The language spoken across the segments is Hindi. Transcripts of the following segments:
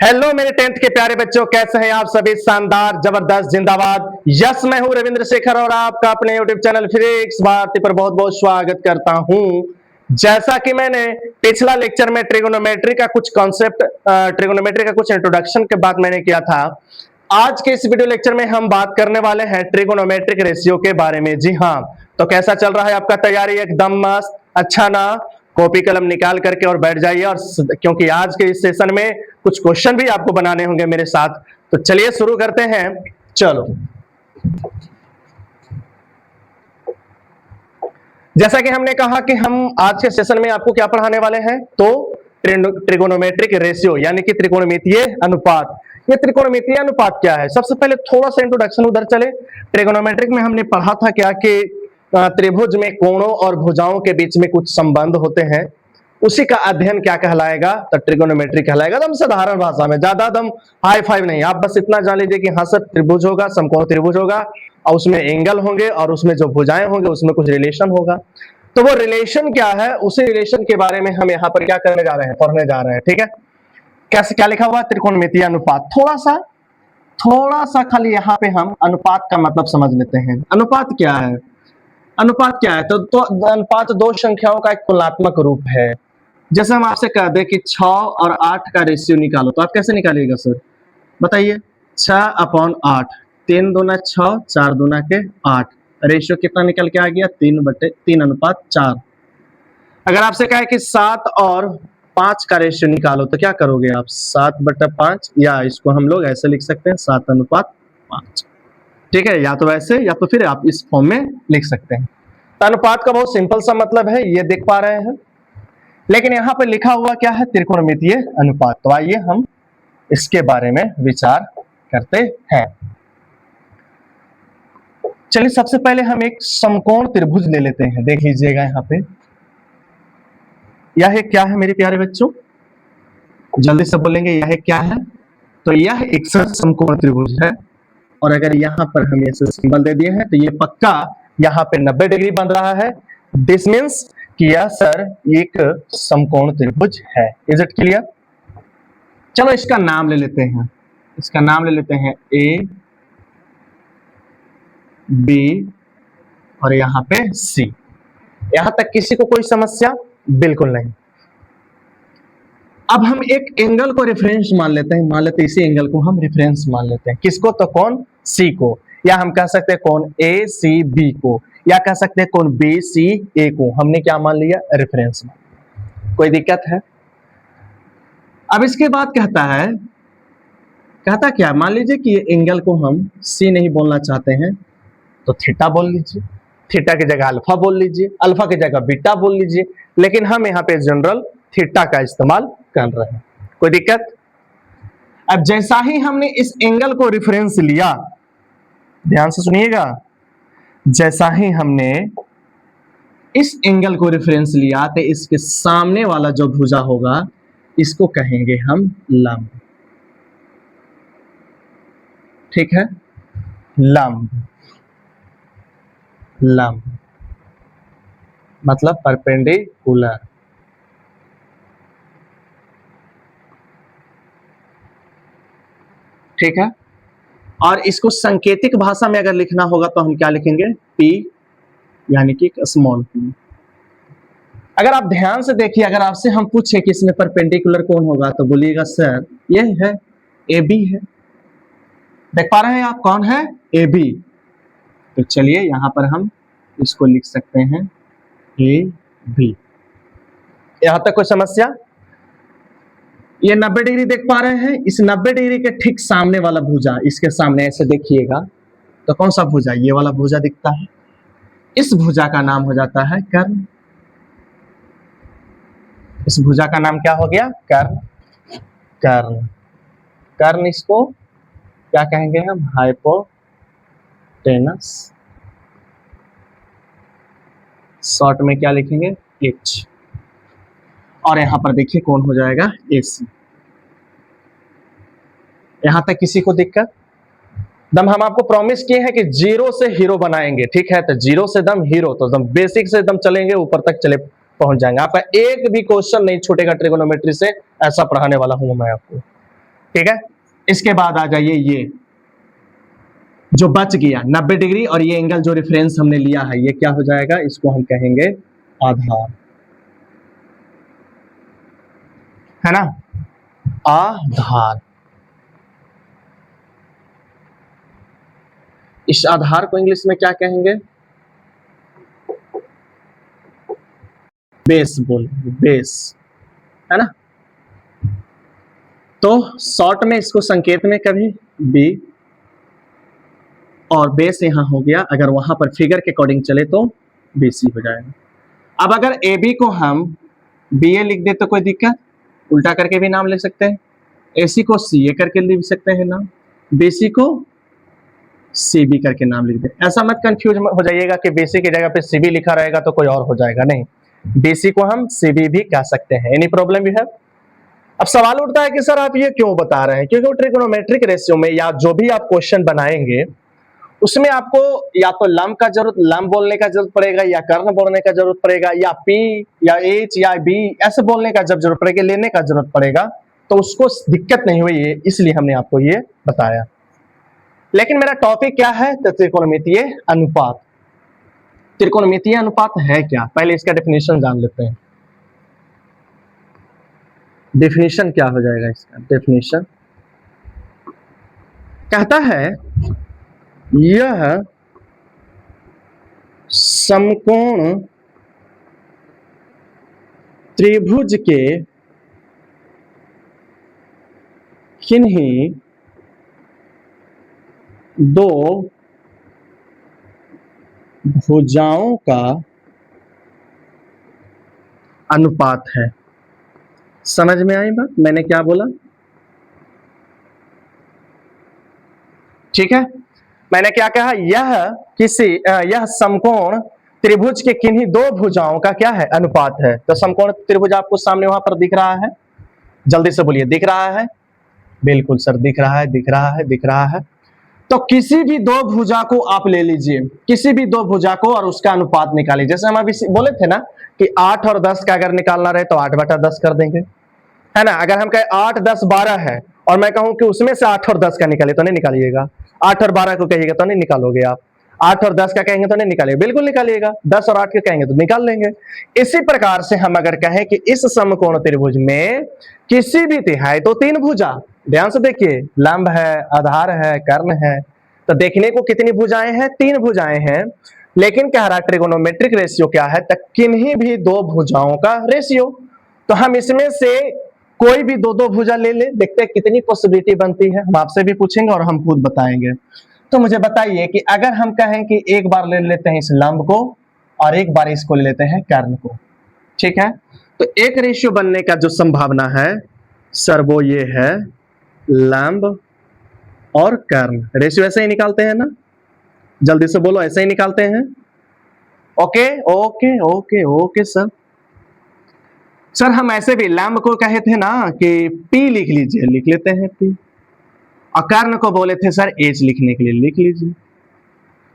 हेलो मेरे 10th के प्यारे बच्चों, कैसे हैं आप सभी? शानदार, जबरदस्त, जिंदाबाद। यस, मैं हूं रविंद्र शेखर और आपका अपने यूट्यूब चैनल फिजिक्स भारती पर बहुत बहुत स्वागत करता हूं। जैसा कि मैंने पिछला लेक्चर में ट्रिगोनोमेट्री का कुछ कॉन्सेप्ट, ट्रिगोनोमेट्री का कुछ इंट्रोडक्शन के बाद मैंने किया था, आज के इस वीडियो लेक्चर में हम बात करने वाले हैं ट्रिगोनोमेट्रिक रेशियो के बारे में। जी हाँ, तो कैसा चल रहा है आपका तैयारी? एकदम मस्त, अच्छा ना? कॉपी कलम निकाल करके और बैठ जाइए, और क्योंकि आज के इस सेशन में कुछ क्वेश्चन भी आपको बनाने होंगे मेरे साथ। तो चलिए शुरू करते हैं। चलो, जैसा कि हमने कहा कि हम आज के सेशन में आपको क्या पढ़ाने वाले हैं, तो ट्रिगोनोमेट्रिक रेशियो यानी कि त्रिकोणमितीय अनुपात। ये त्रिकोणमितीय अनुपात क्या है? सबसे पहले थोड़ा सा इंट्रोडक्शन उधर चले। ट्रिगोनोमेट्रिक में हमने पढ़ा था क्या कि त्रिभुज में कोणों और भुजाओं के बीच में कुछ संबंध होते हैं, उसी का अध्ययन क्या कहलाएगा? तो ट्रिगोनोमेट्री कहलाएगा। एकदम साधारण भाषा में, ज्यादा एकदम हाई फाइव नहीं। आप बस इतना जान लीजिए कि हाँ सर, त्रिभुज होगा, समकोण त्रिभुज होगा, और उसमें एंगल होंगे, और उसमें जो भुजाएं होंगे उसमें कुछ रिलेशन होगा। तो वो रिलेशन क्या है, उसी रिलेशन के बारे में हम यहाँ पर क्या करने जा रहे हैं, पढ़ने जा रहे हैं। ठीक है, कैसे, क्या लिखा हुआ है? त्रिकोणमितीय अनुपात। थोड़ा सा खाली यहाँ पे हम अनुपात का मतलब समझ लेते हैं। अनुपात क्या है? अनुपात क्या है? तो अनुपात दो संख्याओं का एक तुलनात्मक रूप है। जैसे हम आपसे कह दें कि 6 और 8 का रेशियो निकालो, तो आप कैसे निकालिएगा सर? बताइए। 6/8, 3 दूना 6, 4 दूना के 8। रेशियो कितना निकल के आ गया? 3/3:4। अगर आपसे कहे कि 7 और 5 का रेशियो निकालो, तो क्या करोगे आप? 7/5, या इसको हम लोग ऐसे लिख सकते हैं 7:5। ठीक है, या तो वैसे या तो फिर आप इस फॉर्म में लिख सकते हैं। तो अनुपात का बहुत सिंपल सा मतलब है, ये देख पा रहे हैं। लेकिन यहाँ पे लिखा हुआ क्या है? त्रिकोणमितीय अनुपात। तो आइए हम इसके बारे में विचार करते हैं। चलिए, सबसे पहले हम एक समकोण त्रिभुज ले लेते हैं। देख लीजिएगा यहाँ पे, यह क्या है मेरे प्यारे बच्चों? जल्दी से बोलेंगे, यह क्या है? तो यह एक समकोण त्रिभुज है, और अगर यहाँ पर हम ऐसे सिंबल दे दिए हैं तो ये पक्का यहाँ पे 90 डिग्री बन रहा है। दिस मीन्स कि यह सर एक समकोण त्रिभुज है। Is it clear? चलो इसका नाम ले लेते हैं। इसका नाम ले लेते हैं ए, बी और यहाँ पे सी। यहां तक किसी को कोई समस्या? बिल्कुल नहीं। अब हम एक एंगल को रेफरेंस मान लेते हैं। मान लेते हैं इसी एंगल को हम रेफरेंस मान लेते हैं। किसको? तो कौन? सी को। या हम कह सकते हैं कौन? ए सी बी को, या कह सकते हैं कौन? बी सी ए को। हमने क्या मान लिया? रेफरेंस मान लिया। कोई दिक्कत है? अब इसके बाद कहता क्या? मान लीजिए कि ये एंगल को हम सी नहीं बोलना चाहते हैं, तो थीटा बोल लीजिए। थीटा की जगह अल्फा बोल लीजिए, अल्फा की जगह बीटा बोल लीजिए। लेकिन हम यहाँ पे जनरल थीटा का इस्तेमाल कर रहे हैं। कोई दिक्कत? अब जैसा ही हमने इस एंगल को रेफरेंस लिया, ध्यान से सुनिएगा, जैसा ही हमने इस एंगल को रेफरेंस लिया तो इसके सामने वाला जो भुजा होगा इसको कहेंगे हम लंब। ठीक है, लंब। लंब मतलब परपेंडिकुलर। ठीक है, और इसको सांकेतिक भाषा में अगर लिखना होगा तो हम क्या लिखेंगे? P यानी कि स्मॉल p। अगर आप ध्यान से देखिए, अगर आपसे हम पूछे कि इसमें परपेंडिकुलर कौन होगा, तो बोलिएगा सर ये है AB है। देख पा रहे हैं आप कौन है? AB। तो चलिए यहां पर हम इसको लिख सकते हैं AB। यहां तक कोई समस्या? ये 90 डिग्री देख पा रहे हैं? इस 90 डिग्री के ठीक सामने वाला भुजा, इसके सामने ऐसे देखिएगा तो कौन सा भुजा? ये वाला भुजा दिखता है। इस भुजा का नाम हो जाता है कर्ण। इस भुजा का नाम क्या हो गया? कर्ण। कर्ण। कर्ण इसको क्या कहेंगे हम? हाइपोटेनस। शॉर्ट में क्या लिखेंगे? H। और यहां पर देखिए कौन हो जाएगा? AC। यहां तक किसी को दिक्कत? दम हम आपको प्रॉमिस किए हैं कि जीरो से हीरो बनाएंगे। ठीक है, तो जीरो से दम हीरो, तो दम बेसिक से दम चलेंगे ऊपर तक चले पहुंच जाएंगे। आपका एक भी क्वेश्चन नहीं छूटेगा ट्रिगोनोमेट्री से, ऐसा पढ़ाने वाला हूं मैं आपको। ठीक है, इसके बाद आ जाइए, ये जो बच गया 90 डिग्री और ये एंगल जो रेफरेंस हमने लिया है, ये क्या हो जाएगा, इसको हम कहेंगे आधार, है ना, आधार। इस आधार को इंग्लिश में क्या कहेंगे, बेस बोलेंगे, बेस, है ना। तो शॉर्ट में इसको संकेत में कभी बी, और बेस यहां हो गया, अगर वहां पर फिगर के अकॉर्डिंग चले तो बीसी हो जाएगा। अब अगर ए बी को हम बी ए लिख दे तो कोई दिक्कत, उल्टा करके भी नाम लिख सकते हैं, एसी को सी ए करके लिख सकते हैं नाम, बीसी को सी बी करके नाम लिख दे। ऐसा मत कंफ्यूज हो जाइएगा कि बीसी की जगह पे सी बी लिखा रहेगा तो कोई और हो जाएगा, नहीं, बीसी को हम सी बी भी कह सकते हैं। एनी प्रॉब्लम यू है। अब सवाल उठता है कि सर आप ये क्यों बता रहे हैं, क्योंकि ट्रिगोनोमेट्रिक रेशियो में या जो भी आप क्वेश्चन बनाएंगे उसमें आपको या तो लंब का जरूरत, लंब बोलने का जरूरत पड़ेगा, या कर्ण बोलने का जरूरत पड़ेगा, या पी या एच या बी ऐसे बोलने का जब जरूरत पड़ेगी, लेने का जरूरत पड़ेगा, तो उसको दिक्कत नहीं हुई है, इसलिए हमने आपको ये बताया। लेकिन मेरा टॉपिक क्या है, तो त्रिकोणमितीय अनुपात। त्रिकोणमितीय अनुपात है क्या, पहले इसका डेफिनेशन जान लेते हैं। डेफिनेशन क्या हो जाएगा इसका, डेफिनेशन कहता है यह समकोण त्रिभुज के किन्हीं दो भुजाओं का अनुपात है। समझ में आई बात, मैंने क्या बोला, ठीक है। मैंने क्या कहा, यह समकोण त्रिभुज के किन्हीं दो भुजाओं का क्या है, अनुपात है। तो समकोण त्रिभुज आपको सामने वहां पर दिख रहा है, जल्दी से बोलिए, दिख रहा है, बिल्कुल सर दिख रहा है, दिख रहा है, दिख रहा है। तो किसी भी दो भुजा को आप ले लीजिए, किसी भी दो भुजा को, और उसका अनुपात निकालिए। जैसे हम अभी बोले थे ना कि 8 और 10 का अगर निकालना रहे तो 8/10 कर देंगे, है ना। अगर हम कहें 8, 10, 12 है और मैं कहूं कि उसमें से 8 और 10 का निकालिए तो नहीं निकालिएगा, 8 और 12 को कहिएगा तो नहीं निकालोगे आप, 8 और 10 का कहेंगे तो नहीं निकालिएगा, बिल्कुल निकालिएगा, 10 और 8 के कहेंगे तो निकाल लेंगे। इसी प्रकार से हम अगर कहें कि इस समकोण त्रिभुज में किसी भी तिहाई तो 3 भुजा, ध्यान से देखिए, लंब है, आधार है, कर्ण है, तो देखने को कितनी भुजाएं हैं, 3 भुजाएं हैं। लेकिन कह रहा ट्रिगोनोमेट्रिक रेशियो क्या है, तक किन्हीं भी दो भुजाओं का रेशियो। तो हम इसमें से कोई भी दो दो भुजा ले ले, देखते हैं कितनी पॉसिबिलिटी बनती है। हम आपसे भी पूछेंगे और हम खुद बताएंगे। तो मुझे बताइए कि अगर हम कहें कि एक बार ले लेते हैं इस लंब को और एक बार इसको ले लेते हैं कर्ण को, ठीक है, तो एक रेशियो बनने का जो संभावना है सर वो ये है लंब और कर्ण। रेशियो ऐसे ही निकालते हैं ना, जल्दी से बोलो, ऐसे ही निकालते हैं। Okay okay okay okay sir. Sir हम ऐसे भी लैम्ब को कहे थे ना कि पी लिख लीजिए, लिख लेते हैं पी, और कर्ण को बोले थे सर एच लिखने के लिए, लिख लीजिए,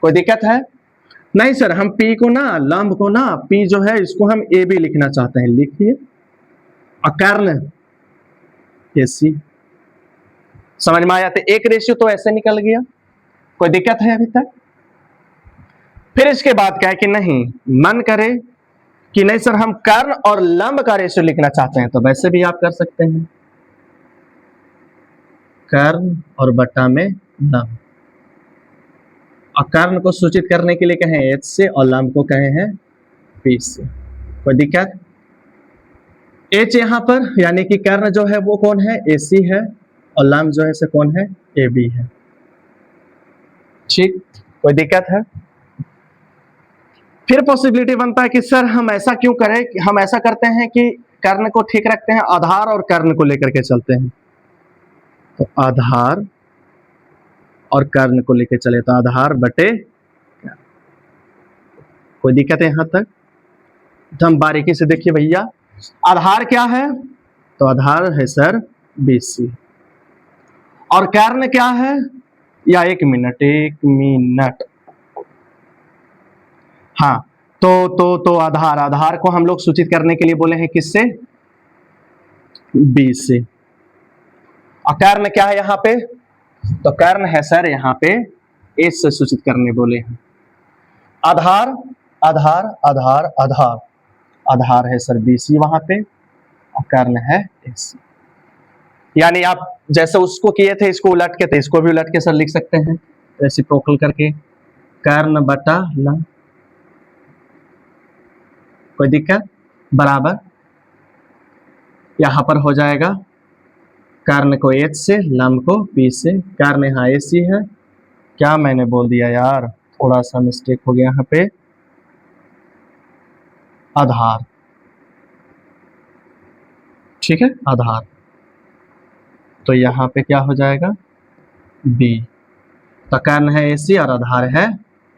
कोई दिक्कत है नहीं। सर हम पी को ना, लंब को ना, पी जो है इसको हम ए भी लिखना चाहते हैं, लिखिए, और कर्ण ए सी। समझ में आया, तो एक रेशियो तो ऐसे निकल गया, कोई दिक्कत है अभी तक। फिर इसके बाद क्या है कि नहीं, मन करे कि नहीं सर हम कर्ण और लंब का रेशियो लिखना चाहते हैं तो वैसे भी आप कर सकते हैं, कर्ण और बटा में लंब, और कर्ण को सूचित करने के लिए कहें एच से और लंब को कहे हैं पी से, कोई दिक्कत। एच यहां पर यानी कि कर्ण जो है वो कौन है, ए सी है, और लंब जो है से कौन है, ए बी है, ठीक, कोई दिक्कत है। फिर पॉसिबिलिटी बनता है कि सर हम ऐसा क्यों करें, हम ऐसा करते हैं कि कर्ण को ठीक रखते हैं, आधार और कर्ण को लेकर के चलते हैं, तो आधार और कर्ण को लेकर चले तो आधार बटे, कोई दिक्कत है यहां तक। तो हम बारीकी से देखिए भैया, आधार क्या है, तो आधार है सर BC, और कर्ण क्या है, या एक मिनट हाँ, तो आधार, आधार को हम लोग सूचित करने के लिए बोले हैं किससे? बी से। और कर्ण क्या है यहाँ पे? तो कर्ण है सर यहाँ पे एस से सूचित करने बोले हैं। आधार आधार आधार आधार आधार है सर बी सी वहां पे, और कर्ण है एस। यानी आप जैसे उसको किए थे इसको उलट के, थे इसको भी उलट के सर लिख सकते हैं रेसिप्रोकल करके, कर्ण बटा लंब, कोई दिक्कत, बराबर यहां पर हो जाएगा कर्ण को एच से, लंब को पी से, कर्ण यहाँ ए सी है, क्या मैंने बोल दिया यार, थोड़ा सा मिस्टेक हो गया यहाँ पे, आधार, ठीक है आधार, तो यहाँ पे क्या हो जाएगा बी, तो कर्ण है ए सी और आधार है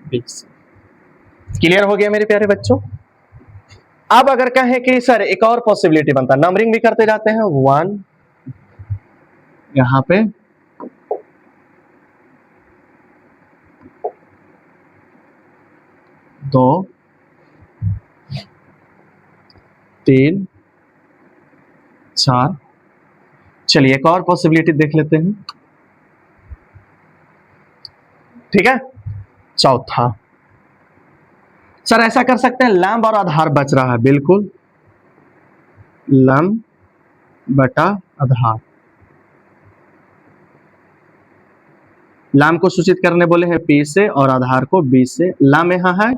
बी सी। क्लियर हो गया मेरे प्यारे बच्चों? अब अगर कहें कि सर एक और पॉसिबिलिटी बनता है, नंबरिंग भी करते जाते हैं, 1 यहां पे, 2 3 4, चलिए एक और पॉसिबिलिटी देख लेते हैं, ठीक है, चौथा, सर ऐसा कर सकते हैं लंब और आधार बच रहा है, बिल्कुल लंब बटा आधार, लंब को सूचित करने बोले हैं पी से और आधार को बी से, लंब यहाँ है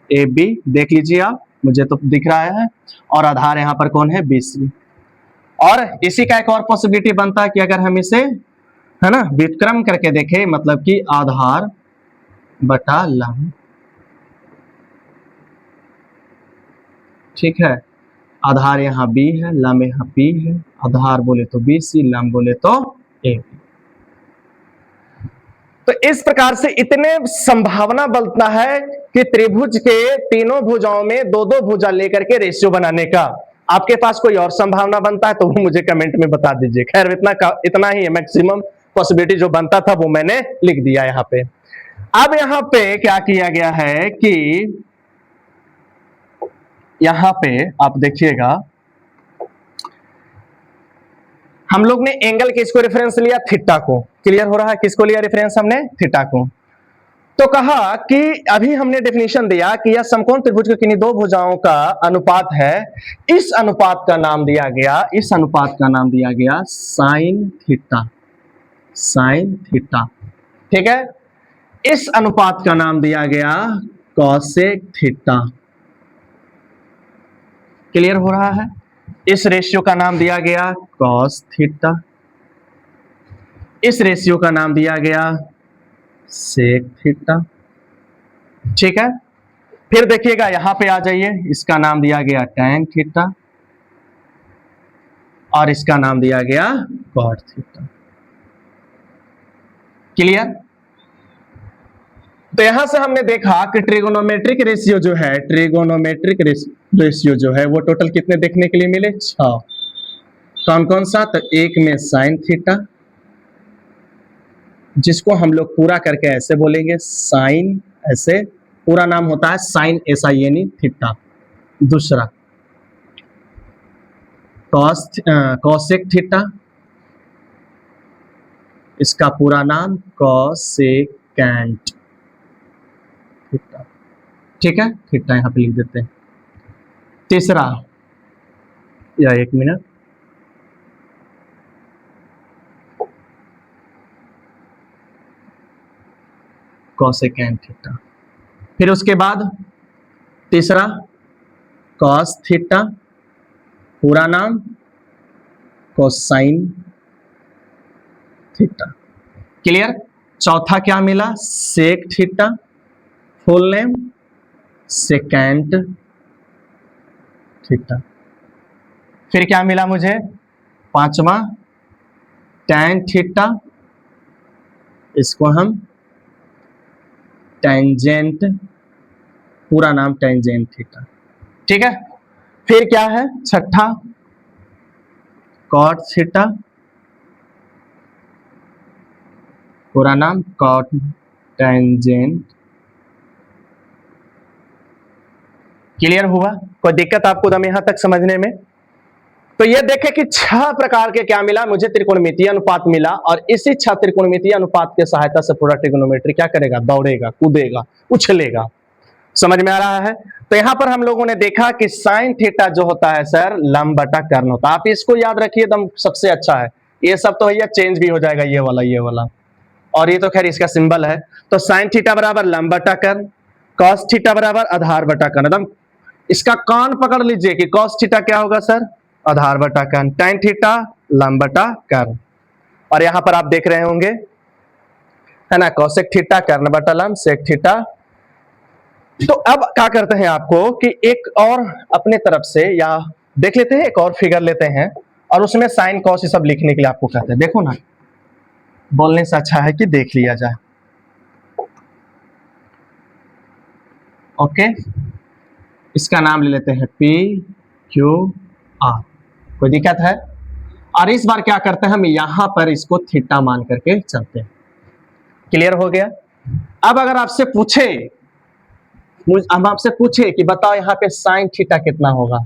ए बी, देख लीजिए आप, मुझे तो दिख रहा है, और आधार यहाँ पर कौन है बी सी। और इसी का एक और पॉसिबिलिटी बनता है कि अगर हम इसे है ना व्युत्क्रम करके देखें, मतलब कि आधार बटा लंब, ठीक है, आधार यहाँ बी है, लंब यहाँ पी है, आधार बोले तो बी सी, लंब बोले तो ए बी। तो इस प्रकार से इतने संभावना बनता है कि त्रिभुज के तीनों भुजाओं में दो दो भुजा लेकर के रेशियो बनाने का। आपके पास कोई और संभावना बनता है तो वो मुझे कमेंट में बता दीजिए। खैर इतना ही है, मैक्सिमम पॉसिबिलिटी जो बनता था वो मैंने लिख दिया यहाँ पे। अब यहाँ पे क्या किया गया है कि यहाँ पे आप देखिएगा, हम लोग ने एंगल किसको रेफरेंस लिया? थीटा को। क्लियर हो रहा है? किसको लिया रेफरेंस हमने? थीटा को। तो कहा कि अभी हमने डेफिनेशन दिया कि यह समकोण त्रिभुज के किन्हीं दो भुजाओं का अनुपात है, इस अनुपात का नाम दिया गया, इस अनुपात का नाम दिया गया साइन थीटा, साइन थीटा, ठीक है। इस अनुपात का नाम दिया गया कॉसेक थीटा। क्लियर हो रहा है? इस रेशियो का नाम दिया गया कॉस थीटा, इस रेशियो का नाम दिया गया सेक थीटा, ठीक है। फिर देखिएगा यहां पे आ जाइए, इसका नाम दिया गया टैन थीटा और इसका नाम दिया गया कॉट थीटा। क्लियर? तो यहां से हमने देखा कि ट्रिगोनोमेट्रिक रेशियो जो है, ट्रिगोनोमेट्रिक रेशियो जो है वो टोटल कितने देखने के लिए मिले? 6। कौन कौन सा? तो एक में साइन थीटा, जिसको हम लोग पूरा करके ऐसे बोलेंगे साइन, ऐसे पूरा नाम होता है साइन SIN थीटा। दूसरा कॉसेक थीटा, इसका पूरा नाम कॉसेकेंट थीटा, ठीक है, थीटा यहां पे लिख देते हैं। तीसरा, या एक मिनट, कॉसेकेंट थीटा। फिर उसके बाद तीसरा कॉस थीटा, पूरा नाम कोसाइन थीटा। क्लियर? चौथा क्या मिला? Sec theta, full name secant theta. फिर क्या मिला मुझे? पांचवा टैन थीटा, इसको हम टेंजेंट, पूरा नाम टेंजेंट थीटा, ठीक है। फिर क्या है? छठा कॉट थीटा, पूरा नाम कॉट टेंजेंट क्लियर हुआ? कोई दिक्कत आपको दम यहां तक समझने में? तो ये देखें कि 6 प्रकार के क्या मिला मुझे, त्रिकोणमितीय अनुपात मिला, और इसी 6 त्रिकोणमितीय अनुपात की सहायता से पूरा ट्रिगोनोमेट्री क्या करेगा, दौड़ेगा, कूदेगा, उछलेगा। समझ में आ रहा है? तो यहां पर हम लोगों ने देखा कि साइन थीटा जो होता है सर, लंब बटा कर्ण होता है। आप इसको याद रखिए, एकदम सबसे अच्छा है। ये सब तो भैया चेंज भी हो जाएगा, ये वाला, और ये तो खैर इसका सिंबल है। तो साइन थीटा बराबर लंब बटा कर्ण, कॉस थीटा बराबर आधार बटा कर्ण। एकदम इसका कान पकड़ लीजिए कि कॉस थीटा क्या होगा सर, आधार बटा कर्ण, tan थीटा लंब बटा कर्ण, और यहां पर आप देख रहे होंगे है ना, कोसेक थीटा कर्ण बटा लंब, सेक थीटा। तो अब क्या करते हैं आपको कि एक और अपने तरफ से या देख लेते हैं, एक और फिगर लेते हैं और उसमें साइन कॉस ये सब लिखने के लिए आपको कहते हैं। देखो ना, बोलने से अच्छा है कि देख लिया जाए। ओके, इसका नाम ले लेते हैं पी क्यू आर। कोई दिक्कत है? और इस बार क्या करते हैं, हम यहां पर इसको थीटा मान करके चलते हैं। क्लियर हो गया? अब अगर आपसे पूछे, हम आपसे पूछे कि बताओ यहाँ पे साइन थीटा कितना होगा,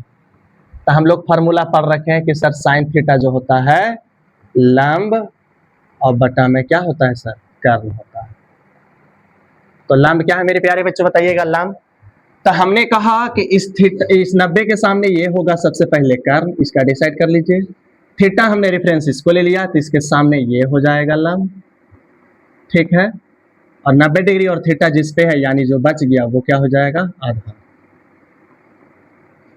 तो हम लोग फार्मूला पढ़ रखे हैं कि सर साइन थीटा जो होता है लंब और बटा में क्या होता है सर, कर्ण होता है। तो लंब क्या है मेरे प्यारे बच्चों, बताइएगा लंब। तो हमने कहा कि इस 90 के सामने ये होगा सबसे पहले कर्ण, इसका डिसाइड कर लीजिए। थीटा हमने रेफरेंस इसको ले लिया, तो इसके सामने ये हो जाएगा लंब, ठीक है। और 90 डिग्री और थीटा जिस पे है, यानी जो बच गया वो क्या हो जाएगा, आधा।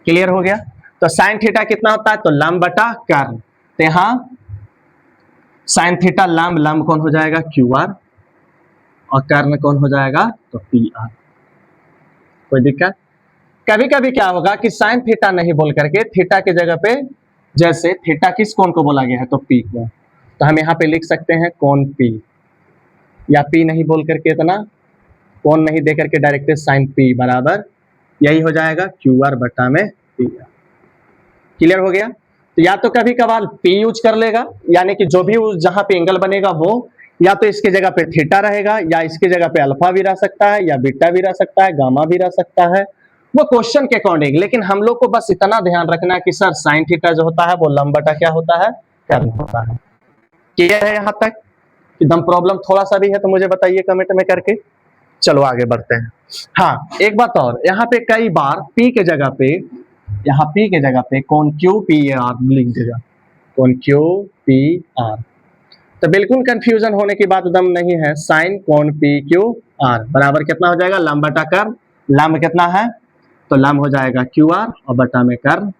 क्लियर हो गया? तो साइन थीटा कितना होता है, तो लंब बटा कर्ण। तो यहां साइन थीटा लंब, लंब कौन हो जाएगा, क्यू आर, और कर्ण कौन हो जाएगा, तो पी आर। कोई दिक्कत? कभी कभी क्या होगा कि साइन थीटा नहीं बोल करके थीटा की जगह पे, जैसे थीटा किस कोण को बोला गया है, तो पी को, तो हम यहाँ पे लिख सकते हैं कोण पी, या पी नहीं बोल करके, इतना कोण नहीं दे करके डायरेक्ट साइन पी बराबर यही हो जाएगा क्यू आर बटा में पी आर। क्लियर हो गया? तो या तो कभी कभार पी यूज कर लेगा, यानी कि जो भी जहां पे एंगल बनेगा वो या तो इसके जगह पे थीटा रहेगा, या इसके जगह पे अल्फा भी रह सकता है, या बीटा भी रह सकता है, गामा भी रह सकता है, वो क्वेश्चन के अकॉर्डिंग। लेकिन हम लोग को बस इतना ध्यान रखना है कि सर साइन थीटा जो होता है वो लंब बटा क्या होता है, कर्ण होता है। क्लियर है यहाँ तक? एकदम प्रॉब्लम थोड़ा सा भी है तो मुझे बताइए कमेंट में करके। चलो आगे बढ़ते हैं। हाँ, एक बात और, यहाँ पे कई बार पी के जगह पे, यहाँ पी के जगह पे कोण क्यू पी आर लिख देगा, कोण क्यू पी आर। तो बिल्कुल कंफ्यूजन होने की बात दम नहीं है। साइन कोण पी क्यू आर बराबर कितना हो जाएगा, लंब बटा कर्ण। लंब कितना है, तो लंब हो जाएगा क्यू आर और बटा में कर्ण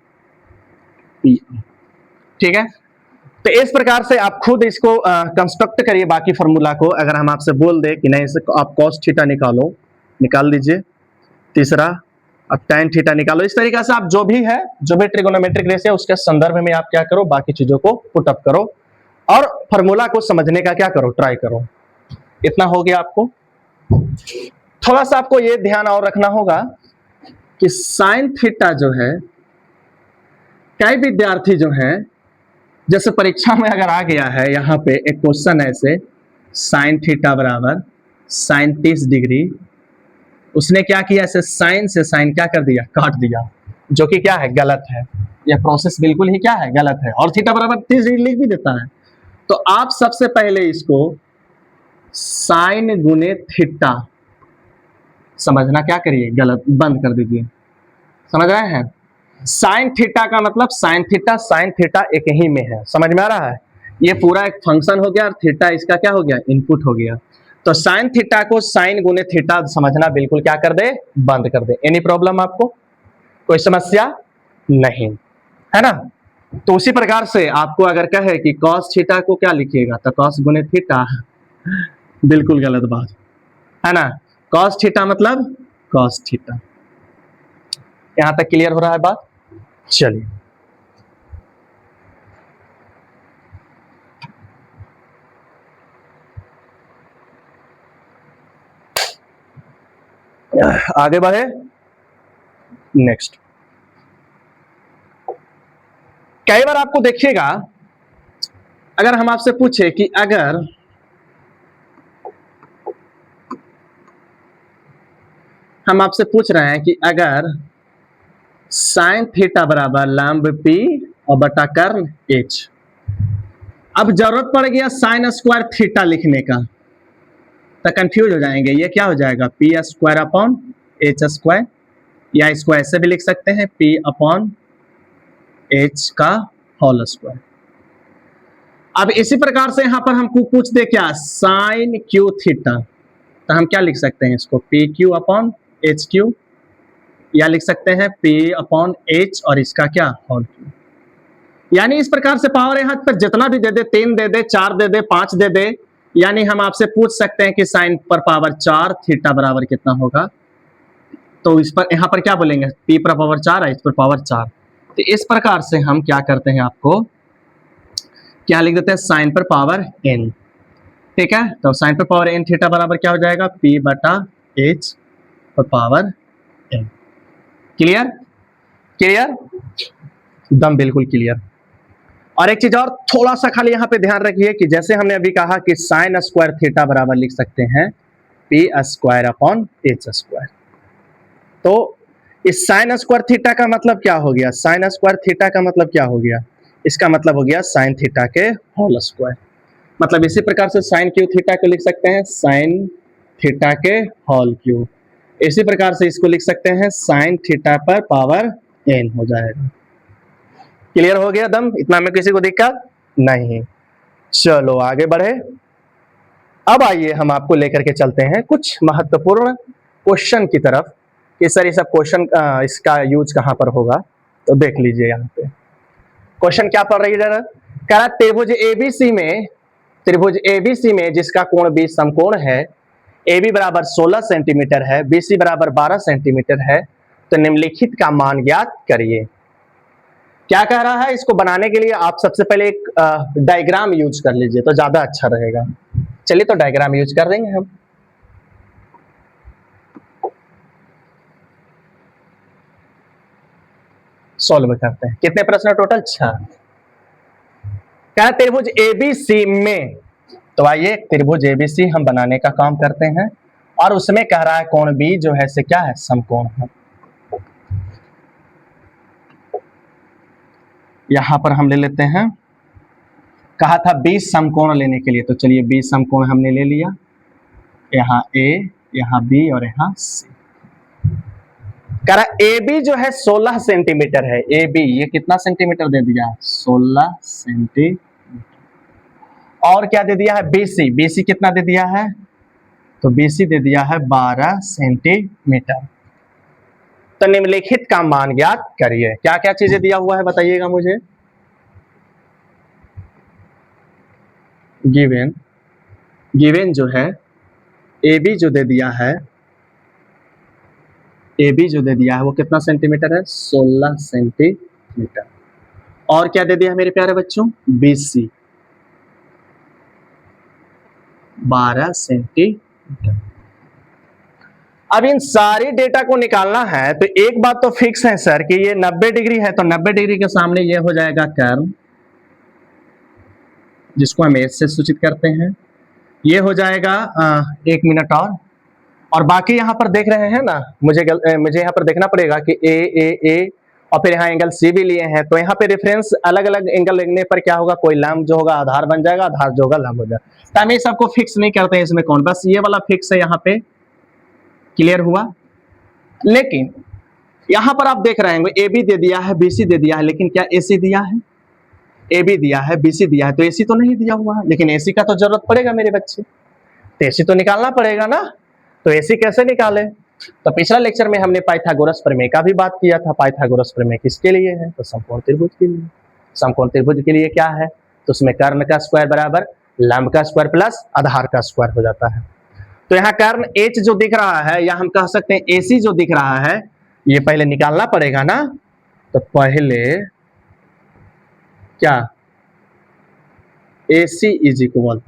पी आर। ठीक है? तो इस प्रकार से आप खुद इसको कंस्ट्रक्ट करिए बाकी फॉर्मूला को। अगर हम आपसे बोल दे कि नहीं आप कॉस थीटा निकालो, निकाल लीजिए। तीसरा, अब tan थीटा निकालो। इस तरीके से आप जो भी है, जो भी ट्रिगोनोमेट्रिक रेशियो है उसके संदर्भ में आप क्या करो, बाकी चीजों को पुट अप करो और फॉर्मूला को समझने का क्या करो, ट्राई करो। इतना हो गया आपको। थोड़ा सा आपको ये ध्यान और रखना होगा कि साइन थीटा जो है, कई विद्यार्थी जो है, जैसे परीक्षा में अगर आ गया है यहाँ पे एक क्वेश्चन ऐसे, साइन थीटा बराबर साइन 30 डिग्री, उसने क्या किया, ऐसे साइन से साइन क्या कर दिया, काट दिया, जो कि क्या है, गलत है। यह प्रोसेस बिल्कुल ही क्या है, गलत है। और थीटा बराबर 30 डिग्री लिख भी देता है। तो आप सबसे पहले इसको साइन गुने थीटा समझना क्या करिए, गलत, बंद कर दीजिए। समझ रहे हैं? साइन थीटा का मतलब साइन थीटा एक ही में है। समझ में आ रहा है? ये पूरा एक फंक्शन हो गया और थीटा इसका क्या हो गया, इनपुट हो गया। तो साइन थीटा को साइन गुने थीटा समझना बिल्कुल क्या कर दे, बंद कर दे। एनी प्रॉब्लम आपको? कोई समस्या नहीं है ना? तो उसी प्रकार से आपको अगर कहे कि कॉस थीटा को क्या लिखिएगा, तो कॉस गुने थीटा, बिल्कुल गलत बात है ना। कॉस थीटा मतलब कॉस थीटा। यहां तक क्लियर हो रहा है बात? चलिए आगे बढ़े। नेक्स्ट, कई बार आपको देखिएगा, अगर हम आपसे पूछे कि अगर हम आपसे पूछ रहे हैं कि अगर साइन थीटा बराबर लंब पी और बटा कर्ण एच। अब जरूरत पड़ गया साइन स्क्वायर थीटा लिखने का, तो कंफ्यूज हो जाएंगे। ये क्या हो जाएगा, P square upon H square, या इसको ऐसे भी लिख सकते हैं पी अपॉन एच का होल स्क्वायर। अब इसी प्रकार से यहां पर हमको पूछ दे क्या, साइन क्यू थीटा, तो हम क्या लिख सकते हैं इसको, P Q upon H Q, या लिख सकते हैं पी अपॉन एच और इसका क्या, होल क्यू। यानी इस प्रकार से पावर यहाँ पर जितना भी दे दे, 3 दे दे, 4 दे दे, 5 दे दे, यानी हम आपसे पूछ सकते हैं कि साइन पर पावर 4 थीटा बराबर कितना होगा। तो इस पर यहाँ पर क्या बोलेंगे, पी पर पावर 4 है, इस पर पावर 4। तो इस प्रकार से हम क्या करते हैं, आपको क्या लिख देते हैं, साइन पर पावर n। ठीक है, तो साइन पर पावर n थीटा बराबर क्या हो जाएगा, p बटा h पर पावर n। क्लियर, क्लियर, एकदम बिल्कुल क्लियर। और एक चीज और थोड़ा सा खाली यहाँ पे ध्यान रखिए कि जैसे हमने अभी कहा कि साइन स्क्वायर थीटा बराबर लिख सकते हैं P square upon H square. तो इस साइन स्क्वायर थीटा का मतलब क्या हो गया, साइन स्क्वायर थीटा का मतलब क्या हो गया, इसका मतलब हो गया साइन थीटा के होल स्क्वायर। मतलब इसी प्रकार से साइन क्यू थीटा को लिख सकते हैं साइन थीटा के होल क्यू। इसी प्रकार से इसको लिख सकते हैं साइन थीटा पर पावर n हो जाएगा। क्लियर हो गया दम, इतना में किसी को दिक्कत नहीं। चलो आगे बढ़े। अब आइए हम आपको लेकर के चलते हैं कुछ महत्वपूर्ण क्वेश्चन की तरफ कि सर ये सब क्वेश्चन इसका यूज कहां पर होगा। तो देख लीजिए यहाँ पे क्वेश्चन क्या पढ़ रही है जरा, कह रहा त्रिभुज एबीसी में जिसका कोण 20 समकोण है, AB बराबर 16 सेंटीमीटर है, BC बराबर 12 सेंटीमीटर है, तो निम्नलिखित का मान ज्ञात करिए। क्या कह रहा है, इसको बनाने के लिए आप सबसे पहले एक डायग्राम यूज कर लीजिए तो ज्यादा अच्छा रहेगा। चलिए तो डायग्राम यूज कर देंगे हम। सॉल्व करते हैं। कितने प्रश्न टोटल, 6। क्या त्रिभुज एबीसी में, तो आइए त्रिभुज एबीसी हम बनाने का काम करते हैं और उसमें कह रहा है कोण बी जो है से क्या है, समकोण है। यहां पर हम ले लेते हैं, कहा था 20 समकोण लेने के लिए, तो चलिए 20 समकोण हमने ले लिया, यहाँ ए, यहाँ बी और यहाँ सी। कह रहा ए बी जो है 16 सेंटीमीटर है, ए बी ये कितना सेंटीमीटर दे दिया है, 16 सेंटीमीटर। और क्या दे दिया है, बीसी, बीसी कितना दे दिया है, तो बीसी दे दिया है 12 सेंटीमीटर। तो निम्नलिखित का मान ज्ञात करिए। क्या क्या चीजें दिया हुआ है बताइएगा मुझे। गिवन जो है ए बी जो दे दिया है, ए बी जो दे दिया है वो कितना सेंटीमीटर है, 16 सेंटीमीटर। और क्या दे दिया है मेरे प्यारे बच्चों, BC 12 सेंटीमीटर। अब इन सारी डेटा को निकालना है तो एक बात तो फिक्स है सर कि ये 90 डिग्री है, तो 90 डिग्री के सामने ये हो जाएगा कर्व, जिसको हम एच से सूचित करते हैं। ये हो जाएगा 1 मिनट और बाकी यहाँ पर देख रहे हैं ना, मुझे यहाँ पर देखना पड़ेगा कि ए और फिर यहाँ एंगल सी भी लिए हैं, तो यहाँ पे रेफरेंस अलग अलग एंगल लगने पर क्या होगा, कोई लंब जो होगा आधार बन जाएगा, आधार जो होगा लंब हो जाएगा। तो हम ये सबको फिक्स नहीं करते हैं इसमें कौन, बस ये वाला फिक्स है यहाँ पे। क्लियर हुआ। लेकिन यहाँ पर आप देख रहे हैं ए बी दे दिया है, BC दे दिया है, लेकिन क्या AC दिया है, ए बी दिया है, BC दिया है, तो AC तो नहीं दिया हुआ है, लेकिन AC का तो जरूरत पड़ेगा मेरे बच्चे, तो AC तो निकालना पड़ेगा ना। तो AC कैसे निकाले, तो पिछला लेक्चर में हमने पाइथागोरस प्रमेय का भी बात किया था। पाइथागोरस प्रमेय किसके लिए है, तो समकोण त्रिभुज के लिए। समकोण त्रिभुज के लिए क्या है, तो उसमें कर्ण का स्क्वायर बराबर लंब का स्क्वायर प्लस आधार का स्क्वायर हो जाता है। तो यहाँ कर्ण H जो दिख रहा है, या हम कह सकते हैं AC जो दिख रहा है, ये पहले निकालना पड़ेगा ना। तो पहले क्या, AC इज इक्वल,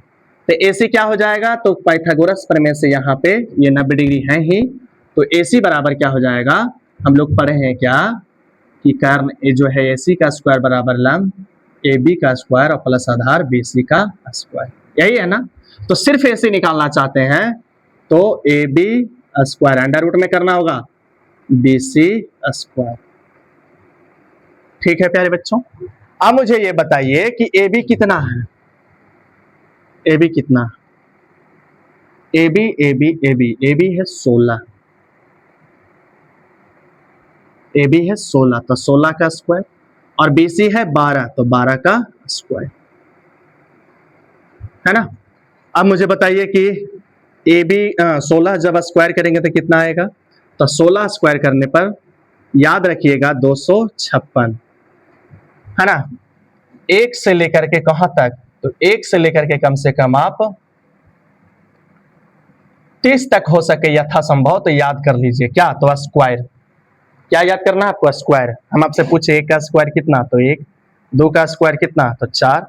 तो AC क्या हो जाएगा, तो पाइथागोरस प्रमेय से यहाँ पे ये 90 डिग्री है ही, तो AC बराबर क्या हो जाएगा, हम लोग पढ़े हैं क्या कि कर्ण जो है AC का स्क्वायर बराबर लंब AB का स्क्वायर और प्लस आधार BC का स्क्वायर, यही है ना। तो सिर्फ AC निकालना चाहते हैं तो AB स्क्वायर अंडर रूट में करना होगा BC स्क्वायर, ठीक है प्यारे बच्चों, अब मुझे ये बताइए कि ए बी कितना है। ए बी कितना, A B A B A B A B है 16, ए बी है 16 तो 16 का स्क्वायर, और बी सी है 12 तो 12 का स्क्वायर, है ना। अब मुझे बताइए कि ए बी 16 जब स्क्वायर करेंगे तो कितना आएगा, तो 16 स्क्वायर करने पर याद रखिएगा 256, है ना। एक से लेकर के कहां तक, तो एक से लेकर के कम से कम आप 30 तक हो सके यथासंभव तो याद कर लीजिए। क्या, तो स्क्वायर, क्या याद करना है आपको, स्क्वायर। हम आपसे पूछे 1 का स्क्वायर कितना, तो 1, 2 का स्क्वायर कितना, तो 4,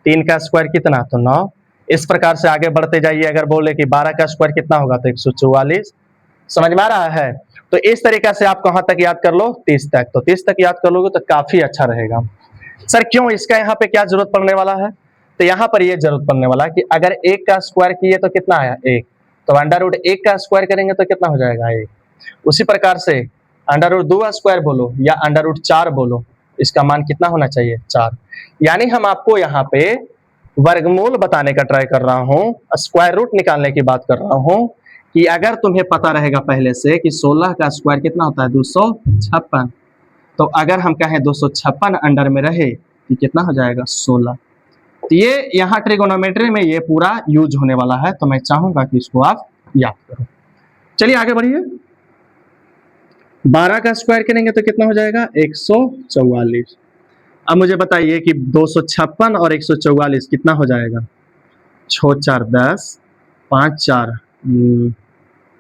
3 का स्क्वायर कितना, तो 9। इस प्रकार से आगे बढ़ते जाइए। अगर बोले कि 12 का स्क्वायर कितना होगा, तो 144। समझ में आ रहा है। तो इस तरीका से आप कहां तक याद कर लो, 30 तक। तो 30 तक याद कर लोगे तो काफी अच्छा रहेगा। सर क्यों, इसका यहाँ पे क्या जरूरत पड़ने वाला है, तो यहाँ पर ये जरूरत पड़ने वाला है कि अगर 1 का स्क्वायर किए तो कितना आया 1, तो अंडर रूट 1 का स्क्वायर करेंगे तो कितना हो जाएगा 1। उसी प्रकार से अंडर रूट 2 स्क्वायर बोलो या अंडर रूट 4 बोलो, इसका मान कितना होना चाहिए 4। यानी हम आपको यहाँ पे वर्गमूल बताने का ट्राई कर रहा हूँ, स्क्वायर रूट निकालने की बात कर रहा हूँ कि अगर तुम्हें पता रहेगा पहले से कि 16 का स्क्वायर कितना होता है 256, तो अगर हम कहें 256 अंडर में रहे तो कितना हो जाएगा 16। तो ये यहाँ ट्रिगोनोमेट्री में ये पूरा यूज होने वाला है, तो मैं चाहूंगा कि इसको आप याद करो। चलिए आगे बढ़िए। 12 का स्क्वायर करेंगे तो कितना हो जाएगा 144। अब मुझे बताइए कि 256 और 144 कितना हो जाएगा, 6 4 10, 5 4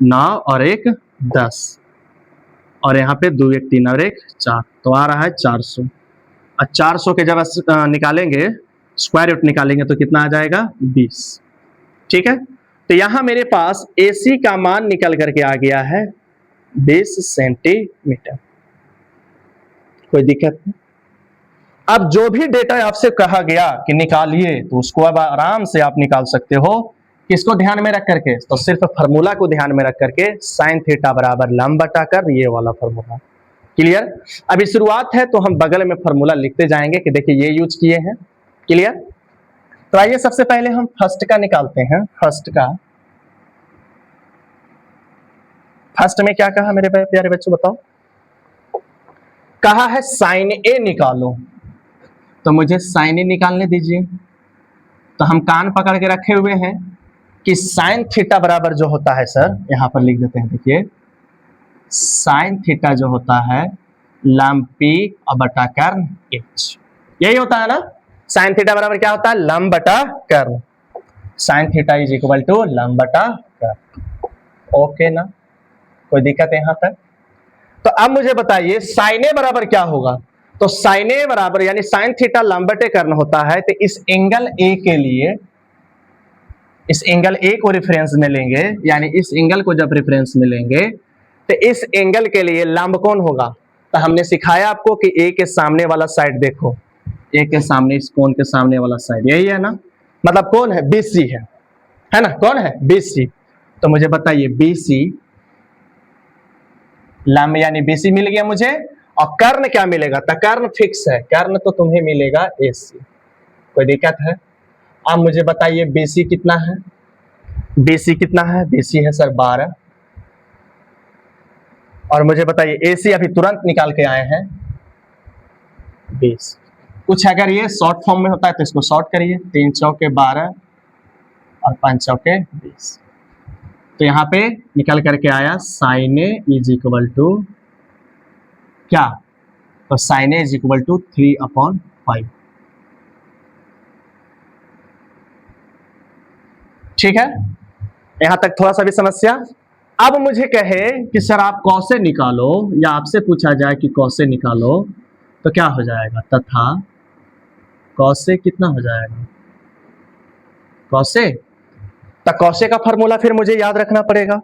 9 और 1 10, और यहाँ पे 2 1 3 और 1 4, तो आ रहा है 400। और 400 के जब निकालेंगे, स्क्वायर रूट निकालेंगे तो कितना आ जाएगा 20। ठीक है, तो यहाँ मेरे पास AC का मान निकल करके आ गया है 20 सेंटीमीटर। कोई दिक्कत नहीं। अब जो भी डेटा आपसे कहा गया कि निकालिए, तो उसको अब आराम से आप निकाल सकते हो। किसको ध्यान में रख करके, तो सिर्फ फार्मूला को ध्यान में रख करके, साइन थीटा बराबर लंब बटा कर, ये वाला फार्मूला। क्लियर। अभी शुरुआत है तो हम बगल में फार्मूला लिखते जाएंगे कि देखिए ये यूज किए हैं। क्लियर। तो आइए सबसे पहले हम फर्स्ट का निकालते हैं। फर्स्ट का, फर्स्ट में क्या कहा मेरे प्यारे बच्चों बताओ, कहा है साइन ए निकालो, तो मुझे साइन ए निकालने दीजिए। तो हम कान पकड़ के रखे हुए हैं कि साइन थीटा बराबर जो होता है, सर यहां पर लिख देते हैं, देखिए साइन थीटा जो होता है लंब पी और बटा कर्न एच, यही होता है ना। साइन थीटा बराबर क्या होता है, लंब बटा कर्न। Sine theta is equal to लंब बटा कर्न। ओके ना, कोई दिक्कत है यहां तक। तो अब मुझे बताइए साइन ए बराबर क्या होगा, तो साइन ए बराबर यानी साइन थीटा लंब बटे कर्न होता है। तो इस एंगल ए के लिए, इस एंगल ए को रेफरेंस में लेंगे, यानी इस एंगल को जब रेफरेंस में लेंगे तो इस एंगल के लिए लंब कौन होगा। तो हमने सिखाया आपको कि ए के सामने वाला साइड देखो, ए के सामने, इस कोण के सामने वाला साइड यही है ना, मतलब कौन है BC है ना, कौन है BC। तो मुझे बताइए BC लंब यानी BC मिल गया मुझे, और कर्ण क्या मिलेगा, तो कर्ण फिक्स है, कर्ण तो तुम्हें मिलेगा AC। कोई दिक्कत है। अब मुझे बताइए BC कितना है, BC कितना है, BC है सर 12, और मुझे बताइए AC अभी तुरंत निकाल के आए हैं 20। कुछ अगर ये शॉर्ट फॉर्म में होता है तो इसको शॉर्ट करिए, 3 चौके 12 और 5 चौके 20। तो यहाँ पे निकल करके आया sine A is equal to क्या, तो sine A is equal to 3/5। ठीक है, यहां तक थोड़ा सा भी समस्या। अब मुझे कहे कि सर आप कौसे निकालो, या आपसे पूछा जाए कि कौसे निकालो, तो क्या हो जाएगा, तथा कौसे कितना हो जाएगा, कौसे, तो कौसे का फॉर्मूला फिर मुझे याद रखना पड़ेगा।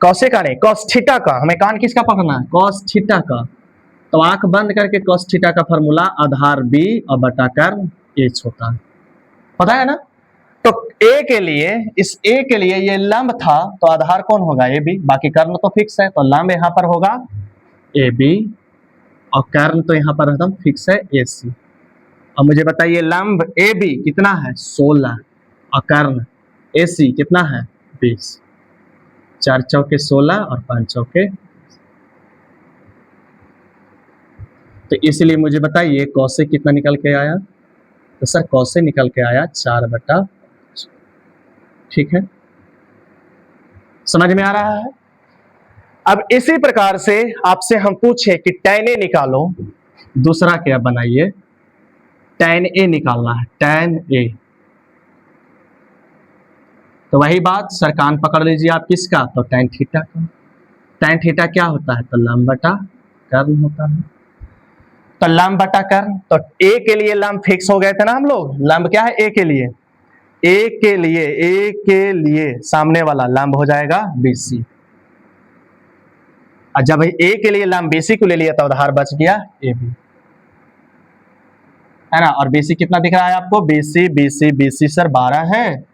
कौसे का नहीं, कॉस थीटा का। हमें कान किसका पकड़ना है, कॉस थीटा का। तो आंख बंद करके कॉस थीटा का फॉर्मूला आधार B और बटा कर्न H होता है, पता है ना। तो A के लिए, इस A के लिए ये लंब था, तो आधार कौन होगा AB, बाकी कर्न तो फिक्स है, तो लंब यहां पर होगा AB और कर्ण तो यहाँ पर एकदम फिक्स है AC। अब मुझे बताइए लंब AB कितना है 16 और कर्ण AC कितना है 20। 4 चौके 16 और 5 चौके, तो इसलिए मुझे बताइए कौसे कितना निकल के आया, तो सर कौसे निकल के आया 4/। ठीक है, समझ में आ रहा है। अब इसी प्रकार से आपसे हम पूछे कि tan A निकालो, दूसरा क्या बनाइए tan A निकालना है, tan A। तो वही बात सर कान पकड़ लीजिए आप किसका, तो tan थीटा का। tan थीटा क्या होता है, तो लंब बटा कर्ण होता है। तो लंब बटा कर्ण, तो A के लिए लंब फिक्स हो गए थे ना हम लोग। लंब क्या है A के लिए, A के लिए सामने वाला लंब हो जाएगा BC। और जब A के लिए लंब BC को ले लिया तो आधार बच गया AB, है ना। और BC कितना दिख रहा है आपको, BC सर 12 है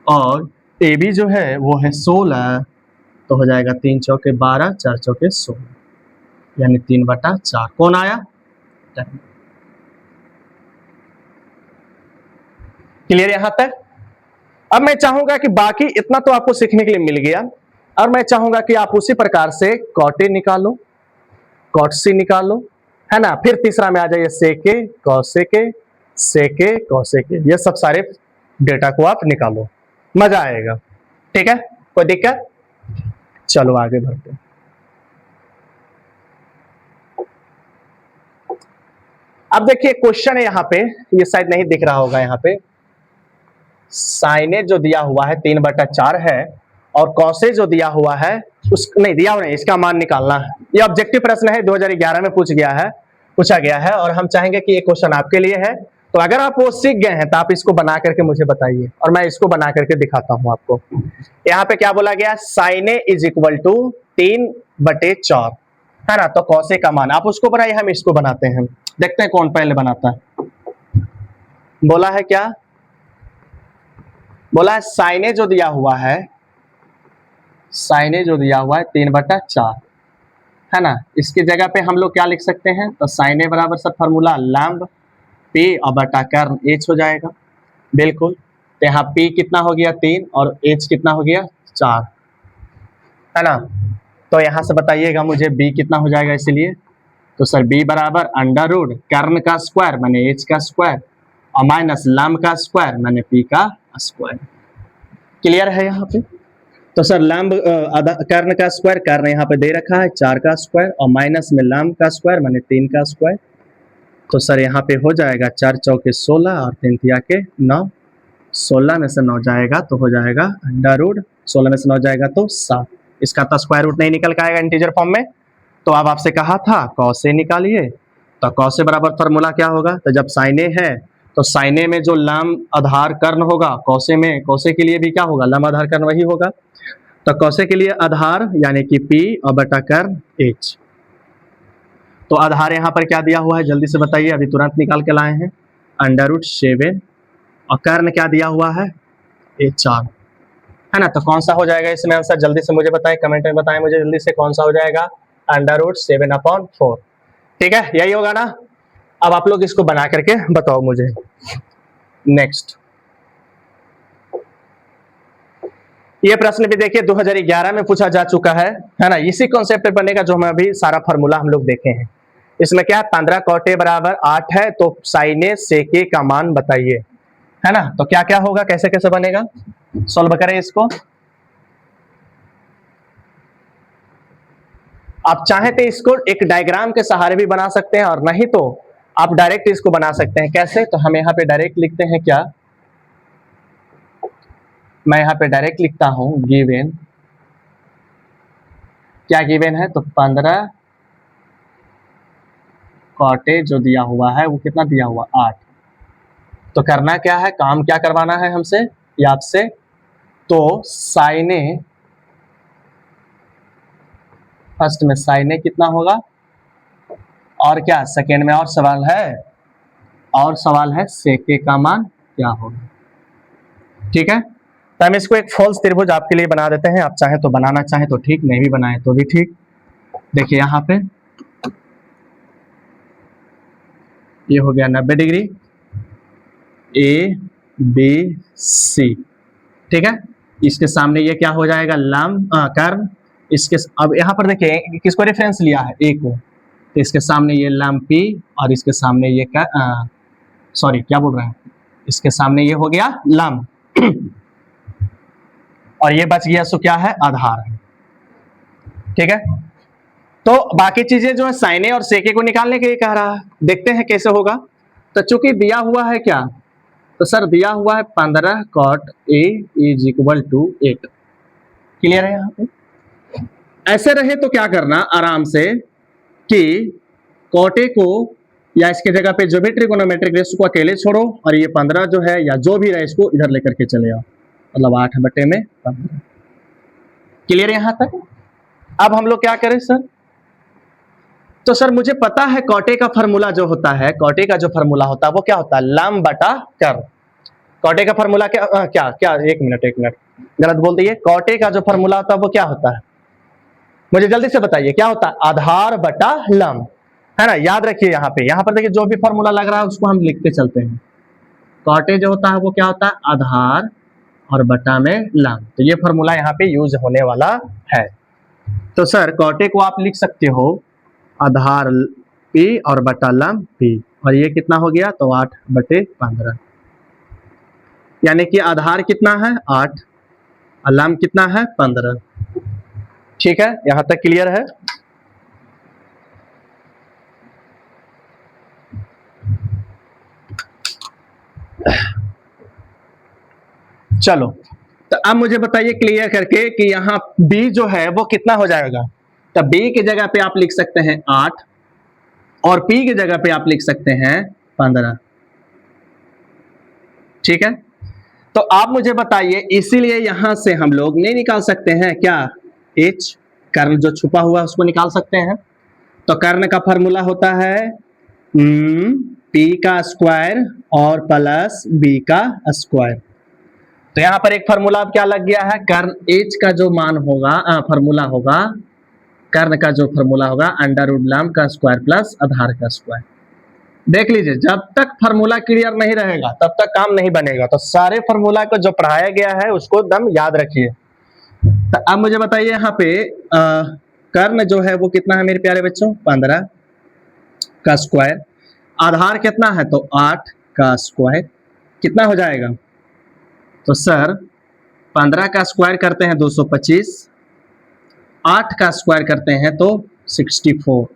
और AB जो है वो है 16, तो हो जाएगा 3 चौके 12, 4 चौके 16, यानी 3/4। कौन आया, क्लियर यहां तक। अब मैं चाहूंगा कि बाकी इतना तो आपको सीखने के लिए मिल गया, और मैं चाहूंगा कि आप उसी प्रकार से cot A निकालो, cot C निकालो, है ना। फिर तीसरा में आ जाइए sec A, cosec A, sec A, cosec A, ये सब सारे डेटा को आप निकालो, मजा आएगा। ठीक है, कोई दिक्कत, चलो आगे बढ़ते हैं। अब देखिए क्वेश्चन है यहाँ पे, ये शायद नहीं दिख रहा होगा यहाँ पे, साइने जो दिया हुआ है 3/4 है और कौसे जो दिया हुआ है उस नहीं दिया हुआ नहीं, इसका मान निकालना है। ये ऑब्जेक्टिव प्रश्न है, 2011 में पूछा गया है और हम चाहेंगे कि ये क्वेश्चन आपके लिए है। तो अगर आप वो सीख गए हैं तो आप इसको बना करके मुझे बताइए और मैं इसको बना करके दिखाता हूं आपको। यहाँ पे क्या बोला गया, साइने इज इक्वल टू 3/4, है ना। तो कौसे का मान आप उसको बनाइए, हम इसको बनाते हैं, देखते हैं कौन पहले बनाता है। बोला है क्या, बोला है साइने जो दिया हुआ है, साइने जो दिया हुआ है 3/4, है ना। इसकी जगह पे हम लोग क्या लिख सकते हैं, तो साइने बराबर सब फार्मूला लंब P और बटा कर्ण H हो जाएगा। बिल्कुल, तो यहाँ P कितना हो गया 3 और H कितना हो गया 4, है ना। तो यहाँ से बताइएगा मुझे B कितना हो जाएगा, इसीलिए तो सर B बराबर √ कर्ण का स्क्वायर माने H का स्क्वायर और माइनस लंब का स्क्वायर माने P का स्क्वायर। क्लियर है यहाँ पे। तो सर लंब कर्ण का स्क्वायर, कर्ण यहाँ पे दे रखा है 4 का स्क्वायर और माइनस में लंब का स्क्वायर माने 3 का स्क्वायर। तो सर यहाँ पे हो जाएगा 4 चौके 16 और 3 तिया के 9, 16 में से 9 जाएगा तो हो जाएगा √ 16 में से 9 जाएगा तो 7। इसका तो स्क्वायर रूट नहीं निकल के आएगा इंटीजर फॉर्म में। तो अब आपसे कहा था कौसे निकालिए, तो कौसे बराबर फार्मूला क्या होगा, तो जब साइने है तो साइने में जो लंब आधार कर्ण होगा, कौसे में, कौसे के लिए भी क्या होगा, लंब आधार कर्ण वही होगा। तो कौसे के लिए आधार यानी कि P और बटा कर्ण H। तो आधार यहाँ पर क्या दिया हुआ है जल्दी से बताइए, अभी तुरंत निकाल के लाए हैं, √7 और कर्ण क्या दिया हुआ है 4, है ना। तो कौन सा हो जाएगा इसमें आंसर, जल्दी से मुझे बताएं, कमेंट में बताएं मुझे जल्दी से कौन सा हो जाएगा, √7/4। ठीक है, यही होगा ना। अब आप लोग इसको बना करके बताओ मुझे। नेक्स्ट ये प्रश्न भी देखिए 2011 में पूछा जा चुका है ना। इसी कॉन्सेप्ट पे बनेगा जो हम अभी सारा फार्मूला हम लोग देखे हैं। इसमें क्या है 15 cot A बराबर 8 है, तो साइने sec A का मान बताइए, है ना। तो क्या क्या होगा, कैसे कैसे बनेगा, सॉल्व करें इसको। आप चाहे तो इसको एक डायग्राम के सहारे भी बना सकते हैं और नहीं तो आप डायरेक्ट इसको बना सकते हैं। कैसे, तो हम यहाँ पे डायरेक्ट लिखते हैं, क्या मैं यहाँ पे डायरेक्ट लिखता हूं, गिवन, क्या गिवन है, तो 15 cot A जो दिया हुआ है वो कितना दिया हुआ 8। तो करना क्या है, काम क्या करवाना है हमसे या आपसे, तो साइने, फर्स्ट में साइने कितना होगा और क्या सेकेंड में और सवाल है sec A का मान क्या होगा। ठीक है, तो हम इसको एक फॉल्स त्रिभुज आपके लिए बना देते हैं, आप चाहें तो बनाना चाहें तो ठीक, नहीं भी बनाए तो भी ठीक। देखिए यहाँ पे ये हो गया 90 डिग्री, ए बी सी, ठीक है। इसके सामने ये क्या हो जाएगा, लंब कर्व। इसके अब यहाँ पर देखिए किसको रेफरेंस लिया है, ए को, तो इसके सामने ये लंब पी और इसके सामने ये सॉरी क्या बोल रहे हैं, इसके सामने ये हो गया लंब और ये बच गया, सो क्या है, आधार है, ठीक है। तो बाकी चीजें जो है साइने और सेके को निकालने के लिए कह रहा है, देखते हैं कैसे होगा। तो चूंकि दिया हुआ है क्या, तो सर दिया हुआ है 15 cot A is equal to 8, clear है। यहाँ पे ऐसे रहे तो क्या करना आराम से कि cot A को या इसके जगह पे जो भी ट्रिगोनोमेट्रिक रेशियो को अकेले छोड़ो और ये 15 जो है या जो भी रहे इसको इधर लेकर के चले आओ, मतलब 8/15, क्लियर है यहाँ तक। अब हम लोग क्या करें सर, तो सर मुझे पता है कॉटे का फार्मूला जो होता है, कॉटे का जो फार्मूला होता है वो क्या होता है, लंब बटा कर्व। कॉटे का फार्मूला क्या क्या क्या, एक मिनट गलत बोल दिए, कॉटे का जो फार्मूला होता है वो क्या होता है, मुझे जल्दी से बताइए क्या होता है, आधार बटा लंब, है ना। याद रखिए यहाँ पर देखिए जो भी फार्मूला लग रहा है उसको हम लिखते चलते हैं। कॉटे जो होता है वो क्या होता है, आधार और बटा में लंब, तो ये फार्मूला यहाँ पे यूज होने वाला है। तो सर कॉटे को आप लिख सकते हो आधार P और बटा लंब P, और ये कितना हो गया, तो 8/15, यानी कि आधार कितना है 8 और लंब कितना है 15, ठीक है। यहां तक क्लियर है। चलो तो अब मुझे बताइए क्लियर करके कि यहाँ B जो है वो कितना हो जाएगा, तो B की जगह पे आप लिख सकते हैं 8 और P की जगह पे आप लिख सकते हैं 15, ठीक है। तो आप मुझे बताइए, इसीलिए यहां से हम लोग नहीं निकाल सकते हैं क्या, H कर्ण जो छुपा हुआ है उसको निकाल सकते हैं। तो कर्ण का फॉर्मूला होता है P का स्क्वायर और प्लस B का स्क्वायर। तो यहाँ पर एक फार्मूला अब क्या लग गया है, कर्ण H का जो मान होगा फार्मूला होगा, कर्ण का जो फार्मूला होगा अंडर रूट लंब का स्क्वायर प्लस आधार का स्क्वायर। देख लीजिए जब तक फार्मूला क्लियर नहीं रहेगा तब तक काम नहीं बनेगा, तो सारे फार्मूला को जो पढ़ाया गया है उसको एकदम याद रखिए। तो अब मुझे बताइए यहाँ पे कर्ण जो है वो कितना है मेरे प्यारे बच्चों, 15 का स्क्वायर, आधार कितना है तो 8 का स्क्वायर, कितना हो जाएगा, तो सर 15 का स्क्वायर करते हैं 225, 8 का स्क्वायर करते हैं तो 64,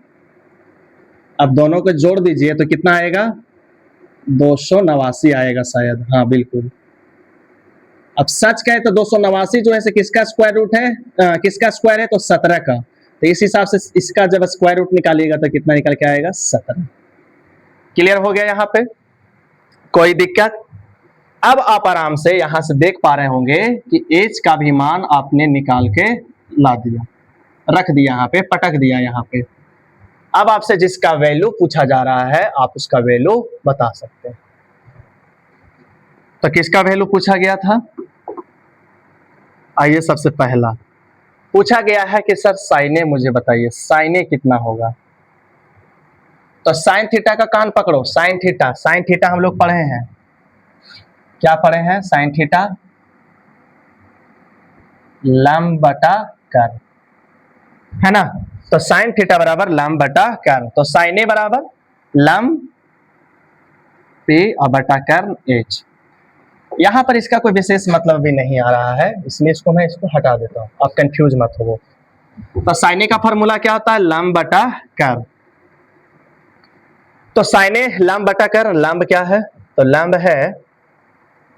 अब दोनों को जोड़ दीजिए तो कितना आएगा, 289 आएगा शायद, हाँ बिल्कुल। अब सच कहे तो 289 जो है किसका स्क्वायर रूट है, किसका स्क्वायर है तो 17 का, तो इस हिसाब से इसका जब स्क्वायर रूट निकालिएगा तो कितना निकल के आएगा 17। क्लियर हो गया यहाँ पे, कोई दिक्कत। अब आप आराम से यहां से देख पा रहे होंगे कि एच का भी मान आपने निकाल के ला दिया, रख दिया यहाँ पे, पटक दिया यहाँ पे। अब आपसे जिसका वैल्यू पूछा जा रहा है आप उसका वैल्यू बता सकते हैं। तो किसका वैल्यू पूछा गया था, आइए सबसे पहला पूछा गया है कि सर साइने मुझे बताइए, साइने कितना होगा। तो साइन थीटा का कान पकड़ो, साइन थीटा, साइन थीटा हम लोग पढ़े हैं, क्या पढ़े हैं, साइन थीटा लंब बटा कर्व, है ना। तो साइन थीटा बराबर लंब बटा कर्व, तो साइन ए बराबर लंब P और बटा कर्व H। यहां पर इसका कोई विशेष मतलब भी नहीं आ रहा है, इसलिए मैं इसको हटा देता हूं, आप कंफ्यूज मत हो। तो साइन ए का फॉर्मूला क्या होता है, लंब बटा कर्व। तो साइन ए लंब बटा कर्व, लंब क्या है, तो लंब है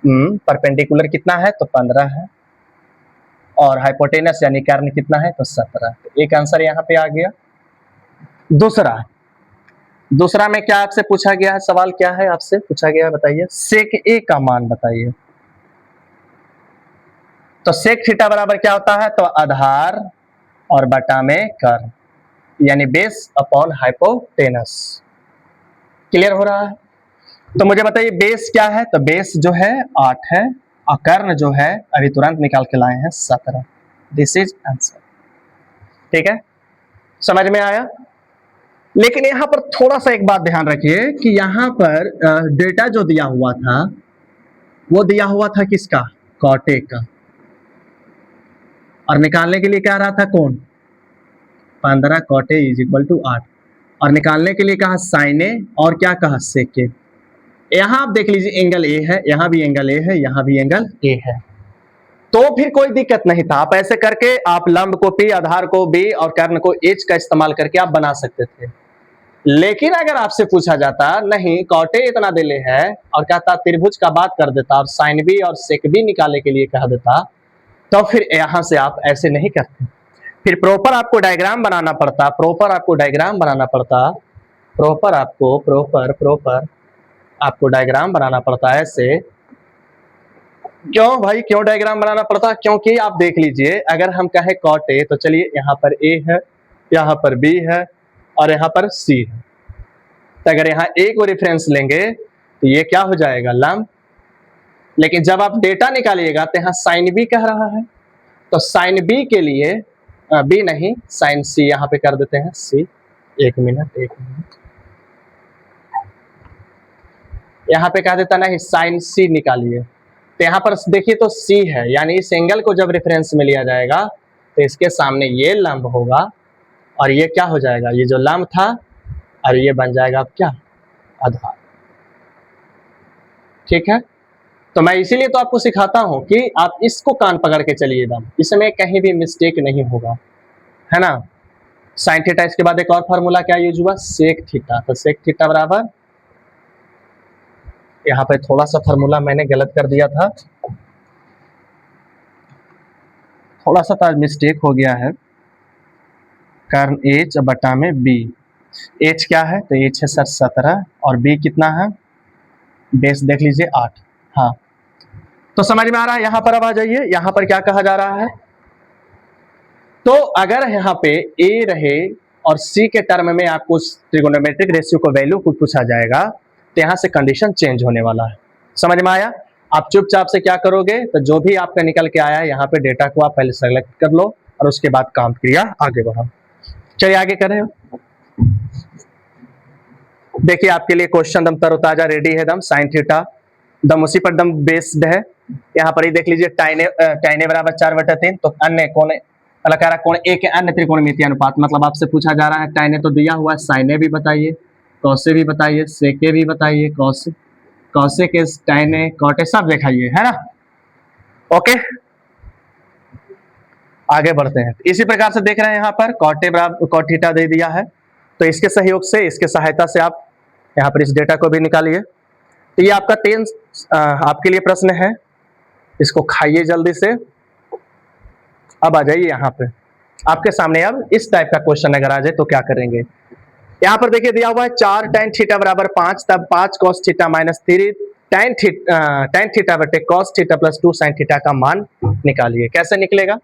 परपेंडिकुलर कितना है तो 15 है, और हाइपोटेनस यानी कर्ण कितना है तो 17। तो एक आंसर यहाँ पे आ गया। दूसरा में क्या आपसे पूछा गया है, सवाल क्या है आपसे पूछा गया है बताइए, सेक ए का मान बताइए। तो सेक थीटा बराबर क्या होता है, तो आधार और बटा में कर्ण, यानी बेस अपॉन हाइपोटेनस। क्लियर हो रहा है। तो मुझे बताइए बेस क्या है, तो बेस जो है 8 है और कर्ण जो है अभी तुरंत निकाल के लाए हैं 17। दिस इज आंसर, ठीक है, समझ में आया। लेकिन यहाँ पर थोड़ा सा एक बात ध्यान रखिए कि यहाँ पर डेटा जो दिया हुआ था वो दिया हुआ था किसका, कॉटे का, और निकालने के लिए क्या रहा था कोण, 15 कॉटे इज इक्वल टू 8, और निकालने के लिए कहा साइन ए और क्या कहा सेक ए। यहाँ आप देख लीजिए एंगल ए है, यहाँ भी एंगल ए है, यहाँ भी एंगल ए है, तो फिर कोई दिक्कत नहीं था। आप ऐसे करके आप लंब को पी, आधार को बी और कर्ण को एच का इस्तेमाल करके आप बना सकते थे। लेकिन अगर आपसे पूछा जाता नहीं कॉटे इतना दिले है और कहता त्रिभुज का बात कर देता और साइन बी और सेक बी निकालने के लिए कह देता, तो फिर यहां से आप ऐसे नहीं करते, फिर प्रॉपर आपको डायग्राम बनाना पड़ता, प्रॉपर आपको डायग्राम बनाना पड़ता, प्रॉपर आपको डायग्राम बनाना पड़ता है ऐसे। क्यों भाई, क्यों डायग्राम बनाना पड़ता? क्योंकि आप देख लीजिए अगर हम कहें कॉट ए, तो चलिए यहाँ पर ए है, यहाँ पर बी है और यहाँ पर सी है, तो अगर यहाँ ए को रेफरेंस लेंगे तो ये क्या हो जाएगा, लंब। लेकिन जब आप डेटा निकालिएगा तो यहाँ साइन बी कह रहा है, तो साइन बी के लिए बी नहीं साइन सी यहाँ पे कर देते हैं सी। एक मिनट यहाँ पे कह देता नहीं साइन सी निकालिए, तो यहाँ पर देखिए तो सी है, यानी इस एंगल को जब रेफरेंस में लिया जाएगा तो इसके सामने ये लंब होगा और ये क्या हो जाएगा, ये जो लंब था और ये बन जाएगा अब क्या, आधार। ठीक है, तो मैं इसीलिए तो आपको सिखाता हूं कि आप इसको कान पकड़ के चलिए एकदम, इसमें कहीं भी मिस्टेक नहीं होगा, है ना। साइन थीटा, इसके बाद एक और फार्मूला क्या यूज हुआ, सेक थीटा, तो सेक थीटा बराबर, यहाँ पे थोड़ा सा फार्मूला मैंने गलत कर दिया था, थोड़ा सा तो मिस्टेक हो गया है, कारण एच बटा में बी, एच क्या है तो एच है सर 17 और बी कितना है, बेस देख लीजिए 8। हाँ तो समझ में आ रहा है। यहाँ पर अब आ जाइए, यहाँ पर क्या कहा जा रहा है, तो अगर यहाँ पे ए रहे और सी के टर्म में आपको ट्रिगोनोमेट्रिक रेशियो को वैल्यू को पूछा जाएगा तो यहाँ से कंडीशन चेंज होने वाला है। समझ में आया। आप चुपचाप से क्या करोगे, तो जो भी आपका निकल के आया है यहाँ पे डेटा को आप पहले सेलेक्ट कर लो और उसके बाद काम क्रिया आगे बढ़ाओ। चलिए आगे करें। देखिए आपके लिए क्वेश्चन दम तरोताजा रेडी है, दम साइन थीटा दम उसी पर दम बेस्ड है। यहाँ पर ही देख लीजिए टाइने बराबर 4/3, तो अन्य कोण कलाकारा कोण ए के अन्य त्रिकोणमितीय अनुपात, मतलब आपसे पूछा जा रहा है टाइने तो दिया हुआ है, साइने भी बताइए, कौसे भी बताइए, सेके भी बताइए, कौसे के टाइने कॉटे सब दिखाइए, है ना। ओके आगे बढ़ते हैं। इसी प्रकार से देख रहे हैं यहाँ पर कॉटे बराबर कॉट थीटा दे दिया है, तो इसके सहयोग से, इसके सहायता से आप यहाँ पर इस डेटा को भी निकालिए। तो ये आपका 10 आपके लिए प्रश्न है, इसको खाइए जल्दी से। अब आ जाइए यहाँ पे, आपके सामने अब इस टाइप का क्वेश्चन अगर आ जाए तो क्या करेंगे। यहाँ पर देखिए दिया हुआ है 4 tan थीटा बराबर 5, तब 5 cos theta minus 3 tan theta बटे cos theta plus 2 sin theta का मान निकालिए। कैसे निकलेगा,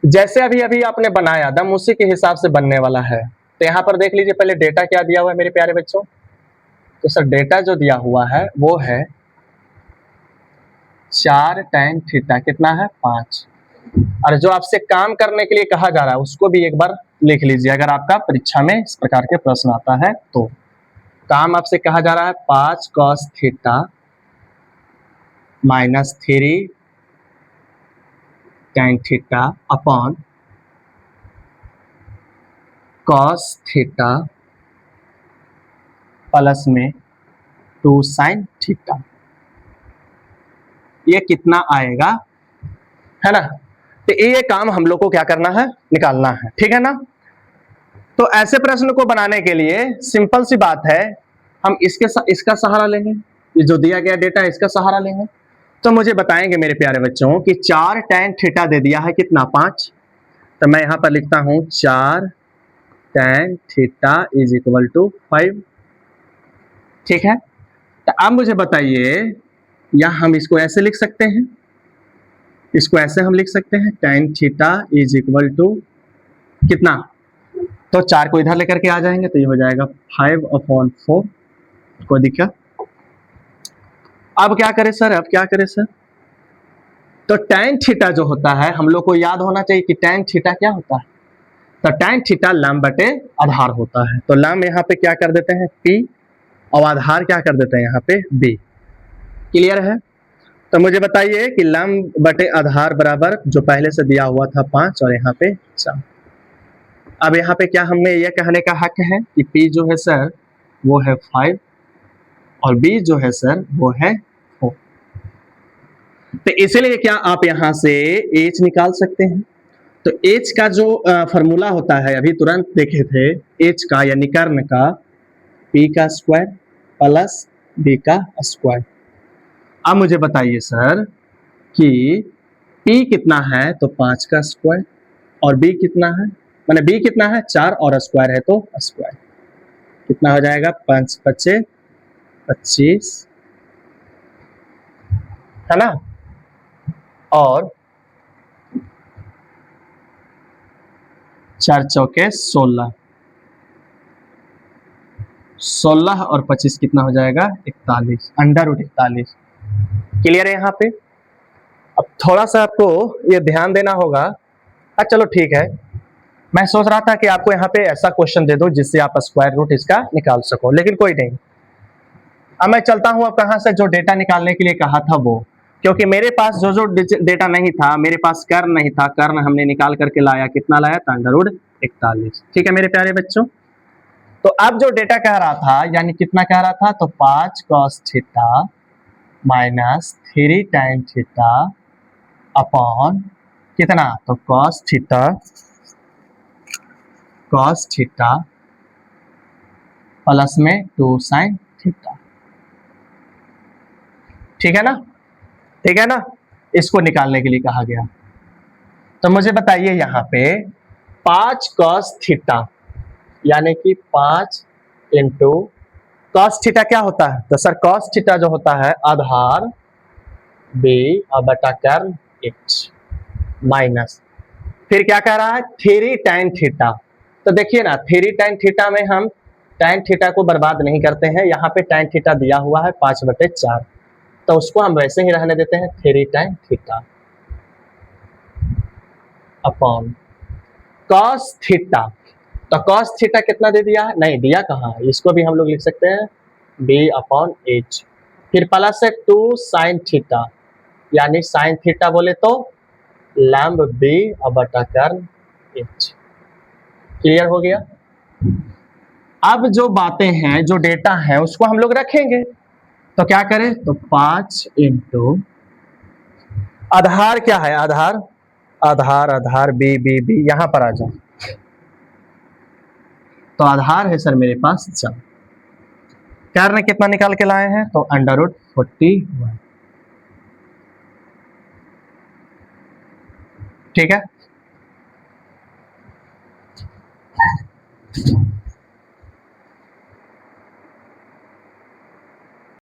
जैसे अभी अभी आपने बनाया दम उसी के हिसाब से बनने वाला है। तो यहाँ पर देख लीजिए पहले डेटा क्या दिया हुआ है मेरे प्यारे बच्चों, तो सर डेटा जो दिया हुआ है वो है 4 tan थीटा कितना है 5, और जो आपसे काम करने के लिए कहा जा रहा है उसको भी एक बार लिख लीजिए, अगर आपका परीक्षा में इस प्रकार के प्रश्न आता है तो। काम आपसे कहा जा रहा है 5 cos theta minus 3 tan theta upon cos theta plus में 2 sin थीटा, ये कितना आएगा, है ना। तो ये काम हम लोग को क्या करना है, निकालना है, ठीक है ना। तो ऐसे प्रश्न को बनाने के लिए सिंपल सी बात है, हम इसका सहारा लेंगे, ये जो दिया गया डेटा है इसका सहारा लेंगे। तो मुझे बताएंगे मेरे प्यारे बच्चों कि 4 tan थीटा दे दिया है कितना 5, तो मैं यहाँ पर लिखता हूँ 4 tan theta is equal to 5, ठीक है। तो अब मुझे बताइए, या हम इसको ऐसे लिख सकते हैं, इसको ऐसे हम लिख सकते हैं tan theta is equal to कितना, तो 4 को इधर लेकर के आ जाएंगे तो ये हो जाएगा 5/4, कोई दिक्कत। अब क्या करें सर, अब क्या करें सर, तो tan थीटा जो होता है हम लोग को याद होना चाहिए कि tan थीटा क्या होता है, तो tan थीटा लैम्ब बटे आधार होता है। तो लैम्ब यहाँ पे क्या कर देते हैं P और आधार क्या कर देते हैं यहाँ पे B। क्लियर है? तो मुझे बताइए कि लैम्ब बटे आधार बराबर जो पहले से दिया हुआ था 5 और यहाँ पे 4। अब यहाँ पे क्या हमें यह कहने का हक है कि P जो है सर वो है 5 और B जो है सर वो है 4। तो इसलिए क्या आप यहाँ से H निकाल सकते हैं। तो H का जो फॉर्मूला होता है अभी तुरंत देखे थे, H का यानी कर्ण का P का स्क्वायर प्लस B का स्क्वायर। अब मुझे बताइए सर कि P कितना है, तो 5 का स्क्वायर और B कितना है, माने B कितना है 4 और स्क्वायर है तो स्क्वायर कितना हो जाएगा 5 5 25 है ना, और 4 चौके 16, 16 और 25 कितना हो जाएगा 41, अंडर रूट 41। क्लियर है यहाँ पे। अब थोड़ा सा आपको ये ध्यान देना होगा। चलो ठीक है, मैं सोच रहा था कि आपको यहाँ पे ऐसा क्वेश्चन दे दो जिससे आप स्क्वायर रूट इसका निकाल सको, लेकिन कोई नहीं। अब मैं चलता हूँ अब कहाँ से जो डेटा निकालने के लिए कहा था वो, क्योंकि मेरे पास जो डेटा नहीं था, मेरे पास कर्ण नहीं था, कर्ण हमने निकाल करके लाया, कितना लाया था अंडर रूट 41। ठीक है मेरे प्यारे बच्चों। तो अब जो डेटा कह रहा था यानी कितना कह रहा था, तो 5 cos theta minus 3 tan theta upon कितना, तो cos थीटा प्लस में 2 sin थीटा। ठीक है ना, ठीक है ना, इसको निकालने के लिए कहा गया। तो मुझे बताइए यहाँ पे 5 cos थीटा यानी कि 5 इंटू cos थीटा क्या होता है, तो सर cos थीटा जो होता है आधार B और बटा कर्ण H माइनस फिर क्या कह रहा है 3 tan थीटा। तो देखिए ना 3 tan थीटा में हम tan थीटा को बर्बाद नहीं करते हैं, यहाँ पे tan थीटा दिया हुआ है 5/4, तो उसको हम वैसे ही रहने देते हैं 3 tan theta upon cos theta. तो cos थीटा कितना दे दिया है, नहीं दिया कहाँ है, इसको भी हम लोग लिख सकते हैं B अपॉन H, फिर प्लस है 2 sin थीटा यानी sin थीटा बोले तो लैम्ब B और बटा कर्ण H। क्लियर हो गया। अब जो बातें हैं जो डेटा है उसको हम लोग रखेंगे, तो क्या करें, तो 5 इंटू आधार क्या है, Aadhaar Aadhaar Aadhaar B B B यहां पर आ जाओ। तो आधार है सर मेरे पास 4, कर्ण कितना निकाल के लाए हैं, तो अंडर रूट 41। ठीक है।